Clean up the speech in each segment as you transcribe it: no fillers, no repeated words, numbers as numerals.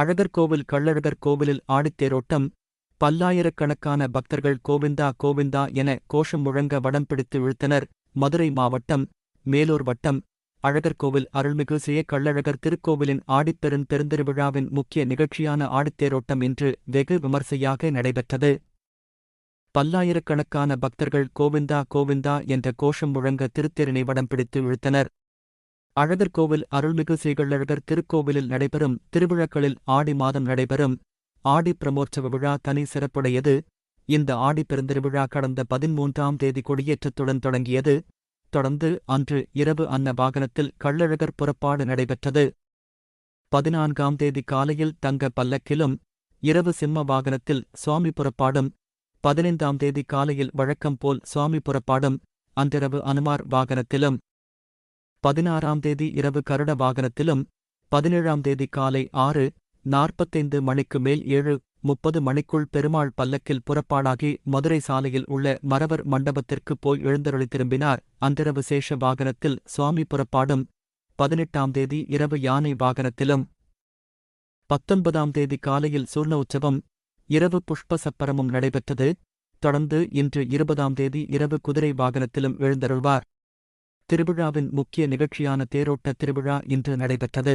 அழகர்கோவில் கள்ளழகர் கோவிலில் ஆடித்தேரோட்டம், பல்லாயிரக்கணக்கான பக்தர்கள் கோவிந்தா கோவிந்தா என கோஷம் முழங்க வடம் பிடித்து இழுத்தனர். மதுரை மாவட்டம் மேலூர் வட்டம் அழகர்கோவில் அருள்மிகு செய்ய கள்ளழகர் திருக்கோவிலின் ஆடிப்பெருந் பெருந்திருவிழாவின் முக்கிய நிகழ்ச்சியான ஆடித்தேரோட்டம் இன்று வெகு விமர்சையாக நடைபெற்றது. பல்லாயிரக்கணக்கான பக்தர்கள் கோவிந்தா கோவிந்தா என்ற கோஷம் முழங்க திருத்தேரினை வடம் பிடித்து இழுத்தனர். அழகர்கோவில் அருள்மிகு செய்கள்ளழகர் திருக்கோவிலில் நடைபெறும் திருவிழாக்களில் ஆடி மாதம் நடைபெறும் ஆடி பிரமோற்சவ விழா தனி சிறப்புடையது. இந்த ஆடி பெருந்திருவிழா கடந்த 13ஆம் தேதி கொடியேற்றத்துடன் தொடங்கியது. தொடர்ந்து அன்று இரவு அன்ன வாகனத்தில் கள்ளழகர் புறப்பாடு நடைபெற்றது. 14ஆம் தேதி காலையில் தங்க பல்லக்கிலும், இரவு சிம்ம வாகனத்தில் சுவாமி புறப்பாடும், 15ஆம் தேதி காலையில் வழக்கம் போல் சுவாமி புறப்பாடும், அன்றிரவு அனுமார் வாகனத்திலும், 16ஆம் தேதி இரவு கருட வாகனத்திலும், 17ஆம் தேதி காலை 6:45 மணிக்கு மேல் 7:30 மணிக்குள் பெருமாள் பல்லக்கில் புறப்பாடாகி மதுரை சாலையில் உள்ள மறவர் மண்டபத்திற்கு போய் எழுந்தருளி திரும்பினார். அன்றிரவு சேஷ வாகனத்தில் சுவாமி புறப்பாடும், 18ஆம் தேதி இரவு யானை வாகனத்திலும், 19ஆம் தேதி காலையில் சூர்ண உற்சவம், இரவு புஷ்ப சப்பரமும் நடைபெற்றது. தொடர்ந்து இன்று 20ஆம் தேதி இரவு குதிரை வாகனத்திலும் எழுந்தருள்வார். திருவிழாவின் முக்கிய நிகழ்ச்சியான தேரோட்ட திருவிழா இன்று நடைபெற்றது.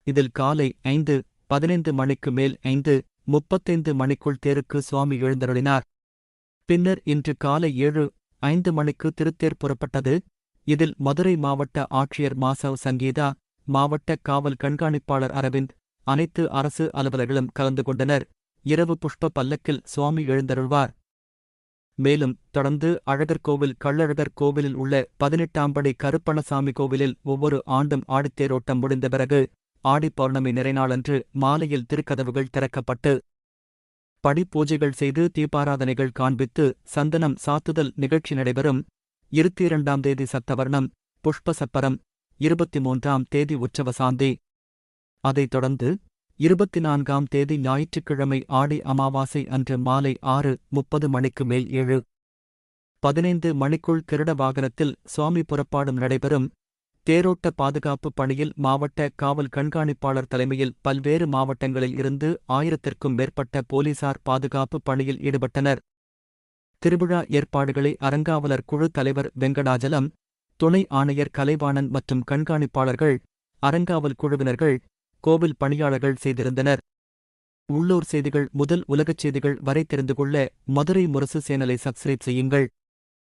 இதில் காலை 5:15 மணிக்கு மேல் 5:35 மணிக்குள் தேருக்கு சுவாமி எழுந்தருளினார். பின்னர் இன்று காலை 7:05 மணிக்கு திருத்தேர் புறப்பட்டது. இதில் மதுரை மாவட்ட ஆட்சியர் மாசவ் சங்கீதா, மாவட்ட காவல் கண்காணிப்பாளர் அரவிந்த், அனைத்து அரசு அலுவலர்களும் கலந்து கொண்டனர். இரவு புஷ்ப பல்லக்கில் சுவாமி எழுந்தருள்வார். மேலும் தொடர்ந்து அழகர்கோவில் கள்ளழகர் கோவிலில் உள்ள 18ஆம் படி கருப்பணசாமி கோவிலில் ஒவ்வொரு ஆண்டும் ஆடித்தேரோட்டம் முடிந்த பிறகு ஆடி பௌர்ணமி நிறைநாளன்று மாலையில் திருக்கதவுகள் திறக்கப்பட்டு படிப்பூஜைகள் செய்து தீபாராதனைகள் காண்பித்து சந்தனம் சாத்துதல் நிகழ்ச்சி நடைபெறும். 22ஆம் தேதி சத்தவர்ணம், புஷ்ப சப்பரம், 23ஆம் தேதி உற்சவ சாந்தி. அதைத் தொடர்ந்து 24ஆம் தேதி ஞாயிற்றுக்கிழமை ஆடி அமாவாசை அன்று மாலை 6:30 மணிக்கு மேல் 7:15 மணிக்குள் கிருட வாகனத்தில் சுவாமி புறப்பாடும் நடைபெறும். தேரோட்ட பாதுகாப்பு பணியில் மாவட்ட காவல் கண்காணிப்பாளர் தலைமையில் பல்வேறு மாவட்டங்களில் இருந்து 1000த்திற்கும் மேற்பட்ட போலீசார் பாதுகாப்பு பணியில் ஈடுபட்டனர். திருவிழா ஏற்பாடுகளை அறங்காவலர் குழு தலைவர் வெங்கடாஜலம், துணை ஆணையர் கலைவாணன் மற்றும் கண்காணிப்பாளர்கள், அறங்காவல் குழுவினர்கள், கோவில் பணியாளர்கள் செய்திருந்தனர். உள்ளூர் செய்திகள் முதல் உலகச் செய்திகள் வரை தெரிந்து கொள்ள மதுரை முரசு சேனலை சப்ஸ்கிரைப் செய்யுங்கள்.